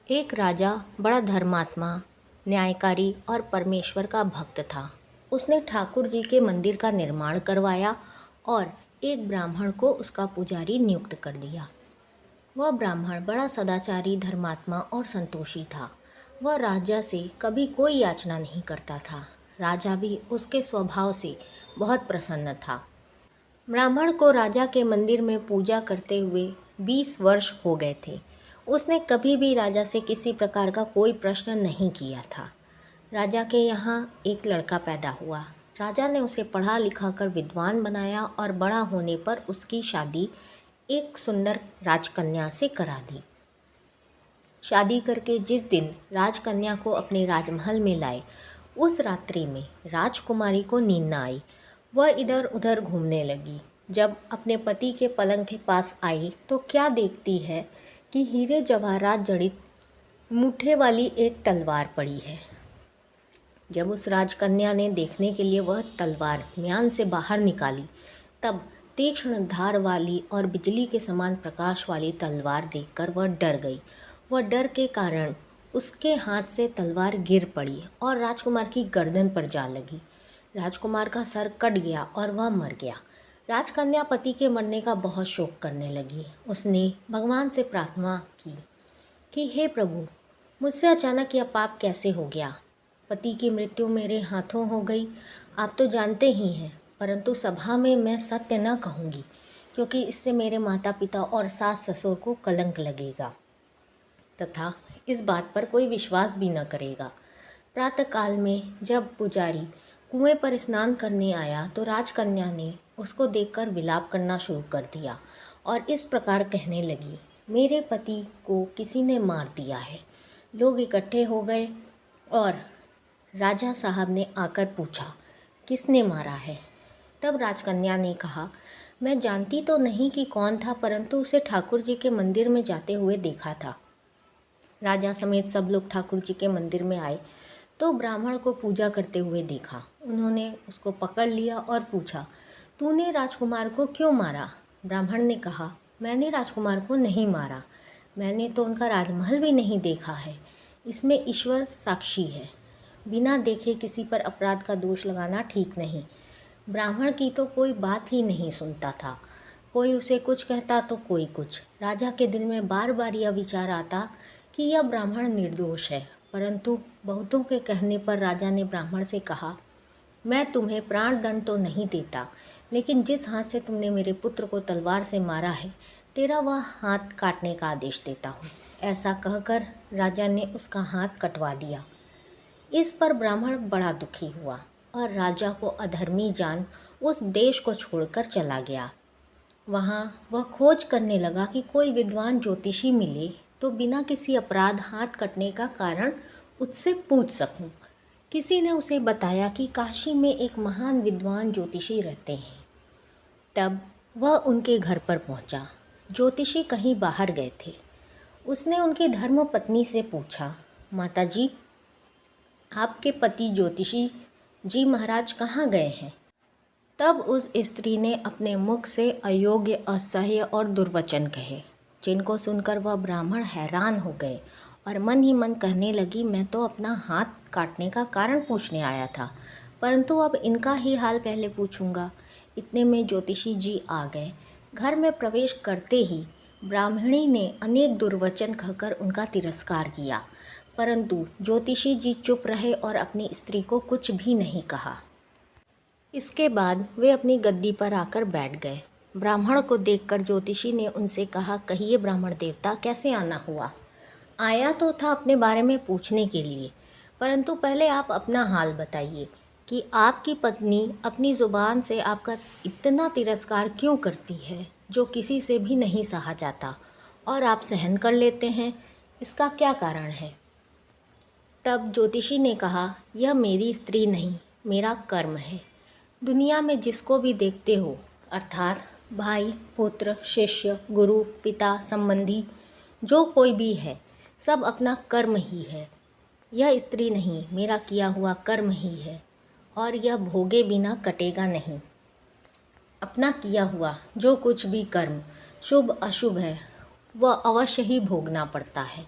एक राजा बड़ा धर्मात्मा, न्यायकारी और परमेश्वर का भक्त था। उसने ठाकुर जी के मंदिर का निर्माण करवाया और एक ब्राह्मण को उसका पुजारी नियुक्त कर दिया। वह ब्राह्मण बड़ा सदाचारी, धर्मात्मा और संतोषी था। वह राजा से कभी कोई याचना नहीं करता था। राजा भी उसके स्वभाव से बहुत प्रसन्न था। ब्राह्मण को राजा के मंदिर में पूजा करते हुए 20 वर्ष हो गए थे। उसने कभी भी राजा से किसी प्रकार का कोई प्रश्न नहीं किया था। राजा के यहाँ एक लड़का पैदा हुआ। राजा ने उसे पढ़ा लिखा कर विद्वान बनाया और बड़ा होने पर उसकी शादी एक सुंदर राजकन्या से करा दी। शादी करके जिस दिन राजकन्या को अपने राजमहल में लाए, उस रात्रि में राजकुमारी को नींद न आई। वह इधर उधर घूमने लगी। जब अपने पति के पलंग के पास आई तो क्या देखती है कि हीरे जवाहरात जड़ित मूठे वाली एक तलवार पड़ी है। जब उस राजकन्या ने देखने के लिए वह तलवार म्यान से बाहर निकाली, तब तीक्ष्ण धार वाली और बिजली के समान प्रकाश वाली तलवार देखकर वह डर गई। वह डर के कारण उसके हाथ से तलवार गिर पड़ी और राजकुमार की गर्दन पर जा लगी। राजकुमार का सर कट गया और वह मर गया। राजकन्या पति के मरने का बहुत शोक करने लगी। उसने भगवान से प्रार्थना की कि हे प्रभु, मुझसे अचानक यह पाप कैसे हो गया। पति की मृत्यु मेरे हाथों हो गई, आप तो जानते ही हैं, परंतु सभा में मैं सत्य न कहूँगी, क्योंकि इससे मेरे माता पिता और सास ससुर को कलंक लगेगा तथा इस बात पर कोई विश्वास भी न करेगा। प्रातःकाल में जब पुजारी कुएं पर स्नान करने आया तो राजकन्या ने उसको देखकर विलाप करना शुरू कर दिया और इस प्रकार कहने लगी, मेरे पति को किसी ने मार दिया है। लोग इकट्ठे हो गए और राजा साहब ने आकर पूछा, किसने मारा है। तब राजकन्या ने कहा, मैं जानती तो नहीं कि कौन था, परंतु उसे ठाकुर जी के मंदिर में जाते हुए देखा था। राजा समेत सब लोग ठाकुर जी के मंदिर में आए तो ब्राह्मण को पूजा करते हुए देखा। उन्होंने उसको पकड़ लिया और पूछा, तूने राजकुमार को क्यों मारा। ब्राह्मण ने कहा, मैंने राजकुमार को नहीं मारा, मैंने तो उनका राजमहल भी नहीं देखा है। इसमें ईश्वर साक्षी है। बिना देखे किसी पर अपराध का दोष लगाना ठीक नहीं। ब्राह्मण की तो कोई बात ही नहीं सुनता था। कोई उसे कुछ कहता तो कोई कुछ। राजा के दिल में बार बार यह विचार आता कि यह ब्राह्मण निर्दोष है, परंतु बहुतों के कहने पर राजा ने ब्राह्मण से कहा, मैं तुम्हें प्राण दंड तो नहीं देता, लेकिन जिस हाथ से तुमने मेरे पुत्र को तलवार से मारा है, तेरा वह हाथ काटने का आदेश देता हूँ। ऐसा कहकर राजा ने उसका हाथ कटवा दिया। इस पर ब्राह्मण बड़ा दुखी हुआ और राजा को अधर्मी जान उस देश को छोड़कर चला गया। वहाँ वह खोज करने लगा कि कोई विद्वान ज्योतिषी मिले तो बिना किसी अपराध हाथ कटने का कारण उससे पूछ सकूं। किसी ने उसे बताया कि काशी में एक महान विद्वान ज्योतिषी रहते हैं। तब वह उनके घर पर पहुंचा। ज्योतिषी कहीं बाहर गए थे। उसने उनकी धर्मपत्नी से पूछा, माता जी, आपके पति ज्योतिषी जी महाराज कहाँ गए हैं। तब उस स्त्री ने अपने मुख से अयोग्य, असह्य और दुर्वचन कहे, जिनको सुनकर वह ब्राह्मण हैरान हो गए और मन ही मन कहने लगी, मैं तो अपना हाथ काटने का कारण पूछने आया था, परंतु अब इनका ही हाल पहले पूछूंगा। इतने में ज्योतिषी जी आ गए। घर में प्रवेश करते ही ब्राह्मणी ने अनेक दुर्वचन कहकर उनका तिरस्कार किया, परंतु ज्योतिषी जी चुप रहे और अपनी स्त्री को कुछ भी नहीं कहा। इसके बाद वे अपनी गद्दी पर आकर बैठ गए। ब्राह्मण को देखकर ज्योतिषी ने उनसे कहा, कहिए ब्राह्मण देवता, कैसे आना हुआ। आया तो था अपने बारे में पूछने के लिए, परंतु पहले आप अपना हाल बताइए कि आपकी पत्नी अपनी ज़ुबान से आपका इतना तिरस्कार क्यों करती है, जो किसी से भी नहीं सहा जाता, और आप सहन कर लेते हैं। इसका क्या कारण है। तब ज्योतिषी ने कहा, यह मेरी स्त्री नहीं, मेरा कर्म है। दुनिया में जिसको भी देखते हो, अर्थात भाई, पुत्र, शिष्य, गुरु, पिता, संबंधी, जो कोई भी है, सब अपना कर्म ही है। यह स्त्री नहीं, मेरा किया हुआ कर्म ही है, और यह भोगे बिना कटेगा नहीं। अपना किया हुआ जो कुछ भी कर्म शुभ अशुभ है, वह अवश्य ही भोगना पड़ता है।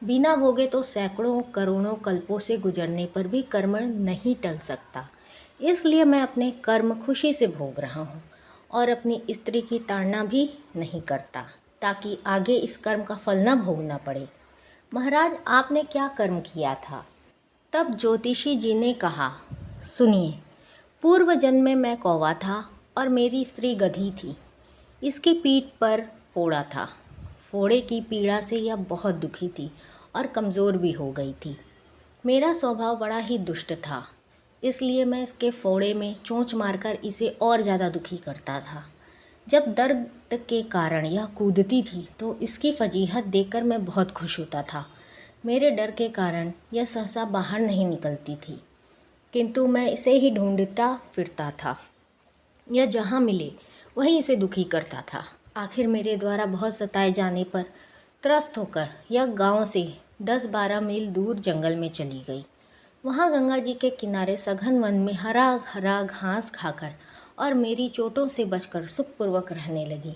बिना भोगे तो सैकड़ों करोड़ों कल्पों से गुजरने पर भी कर्म नहीं टल सकता। इसलिए मैं अपने कर्म खुशी से भोग रहा हूँ और अपनी स्त्री की ताड़ना भी नहीं करता, ताकि आगे इस कर्म का फल न भोगना पड़े। महाराज, आपने क्या कर्म किया था? तब ज्योतिषी जी ने कहा, सुनिए, पूर्व जन्म में मैं कौवा था और मेरी स्त्री गधी थी। इसकी पीठ पर फोड़ा था। फोड़े की पीड़ा से यह बहुत दुखी थी और कमज़ोर भी हो गई थी। मेरा स्वभाव बड़ा ही दुष्ट था, इसलिए मैं इसके फोड़े में चोंच मारकर इसे और ज़्यादा दुखी करता था। जब दर्द के कारण यह कूदती थी तो इसकी फजीहत देखकर मैं बहुत खुश होता था। मेरे डर के कारण यह सहसा बाहर नहीं निकलती थी, किंतु मैं इसे ही ढूंढता फिरता था। यह जहाँ मिले वहीं इसे दुखी करता था। आखिर मेरे द्वारा बहुत सताए जाने पर त्रस्त होकर यह गांव से 10-12 मील दूर जंगल में चली गई। वहाँ गंगा जी के किनारे सघन वन में हरा हरा घास खाकर और मेरी चोटों से बचकर सुखपूर्वक रहने लगी।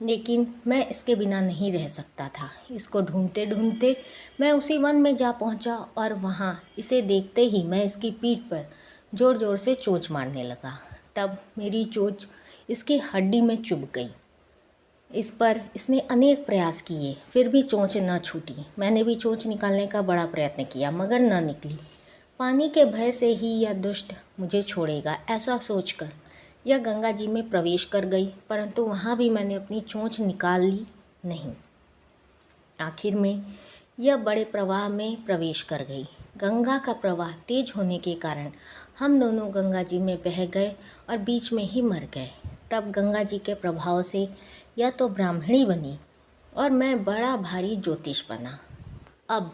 लेकिन मैं इसके बिना नहीं रह सकता था। इसको ढूंढते ढूंढते मैं उसी वन में जा पहुंचा और वहाँ इसे देखते ही मैं इसकी पीठ पर ज़ोर ज़ोर से चोंच मारने लगा। तब मेरी चोंच इसकी हड्डी में चुभ गई। इस पर इसने अनेक प्रयास किए, फिर भी चोंच न छूटी। मैंने भी चोंच निकालने का बड़ा प्रयत्न किया, मगर न निकली। पानी के भय से ही यह दुष्ट मुझे छोड़ेगा, ऐसा सोचकर यह गंगा जी में प्रवेश कर गई, परंतु वहाँ भी मैंने अपनी चोंच निकाल ली नहीं। आखिर में यह बड़े प्रवाह में प्रवेश कर गई। गंगा का प्रवाह तेज होने के कारण हम दोनों गंगा जी में बह गए और बीच में ही मर गए। तब गंगा जी के प्रभाव से यह तो ब्राह्मणी बनी और मैं बड़ा भारी ज्योतिष बना। अब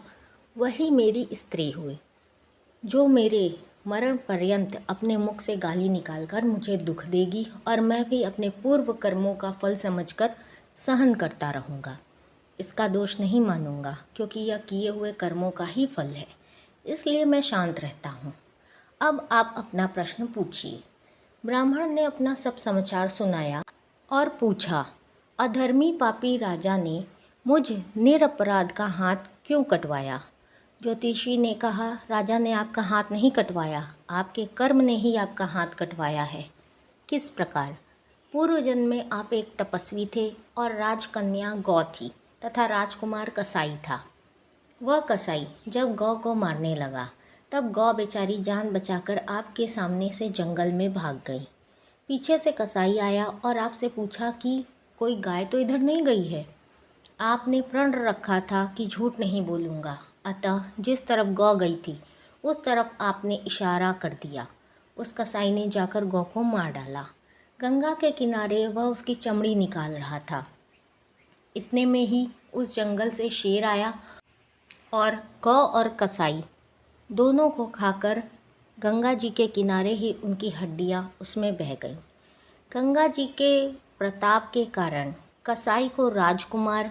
वही मेरी स्त्री हुई, जो मेरे मरण पर्यंत अपने मुख से गाली निकालकर मुझे दुख देगी और मैं भी अपने पूर्व कर्मों का फल समझकर सहन करता रहूँगा। इसका दोष नहीं मानूंगा, क्योंकि यह किए हुए कर्मों का ही फल है। इसलिए मैं शांत रहता हूँ। अब आप अपना प्रश्न पूछिए। ब्राह्मण ने अपना सब समाचार सुनाया और पूछा, अधर्मी पापी राजा ने मुझ निरपराध का हाथ क्यों कटवाया? ज्योतिषी ने कहा, राजा ने आपका हाथ नहीं कटवाया, आपके कर्म ने ही आपका हाथ कटवाया है। किस प्रकार? पूर्व जन्म में आप एक तपस्वी थे और राजकन्या गौ थी तथा राजकुमार कसाई था। वह कसाई जब गौ को मारने लगा तब गौ बेचारी जान बचाकर आपके सामने से जंगल में भाग गई। पीछे से कसाई आया और आपसे पूछा कि कोई गाय तो इधर नहीं गई है। आपने प्रण रखा था कि झूठ नहीं बोलूँगा, अतः जिस तरफ गौ गई थी उस तरफ आपने इशारा कर दिया। उस कसाई ने जाकर गौ को मार डाला। गंगा के किनारे वह उसकी चमड़ी निकाल रहा था। इतने में ही उस जंगल से शेर आया और गौ और कसाई दोनों को खाकर गंगा जी के किनारे ही उनकी हड्डियां उसमें बह गईं। गंगा जी के प्रताप के कारण कसाई को राजकुमार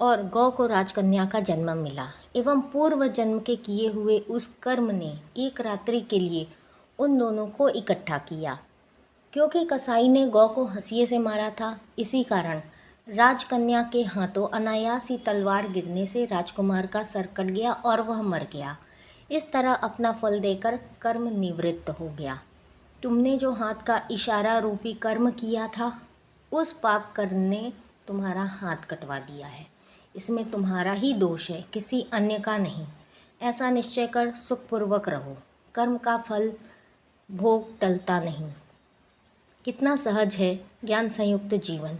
और गौ को राजकन्या का जन्म मिला एवं पूर्व जन्म के किए हुए उस कर्म ने एक रात्रि के लिए उन दोनों को इकट्ठा किया। क्योंकि कसाई ने गौ को हंसिए से मारा था, इसी कारण राजकन्या के हाथों अनायास ही तलवार गिरने से राजकुमार का सर कट गया और वह मर गया। इस तरह अपना फल देकर कर्म निवृत्त हो गया। तुमने जो हाथ का इशारा रूपी कर्म किया था, उस पाप कर्म ने तुम्हारा हाथ कटवा दिया है। इसमें तुम्हारा ही दोष है, किसी अन्य का नहीं। ऐसा निश्चय कर सुखपूर्वक रहो। कर्म का फल भोग टलता नहीं। कितना सहज है ज्ञान संयुक्त जीवन,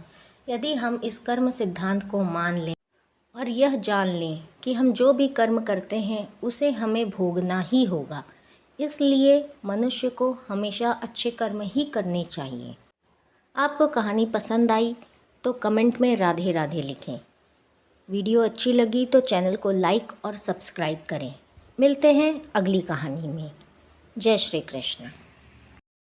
यदि हम इस कर्म सिद्धांत को मान लें और यह जान लें कि हम जो भी कर्म करते हैं उसे हमें भोगना ही होगा। इसलिए मनुष्य को हमेशा अच्छे कर्म ही करने चाहिए। आपको कहानी पसंद आई तो कमेंट में राधे राधे लिखें। वीडियो अच्छी लगी तो चैनल को लाइक और सब्सक्राइब करें। मिलते हैं अगली कहानी में। जय श्री कृष्ण।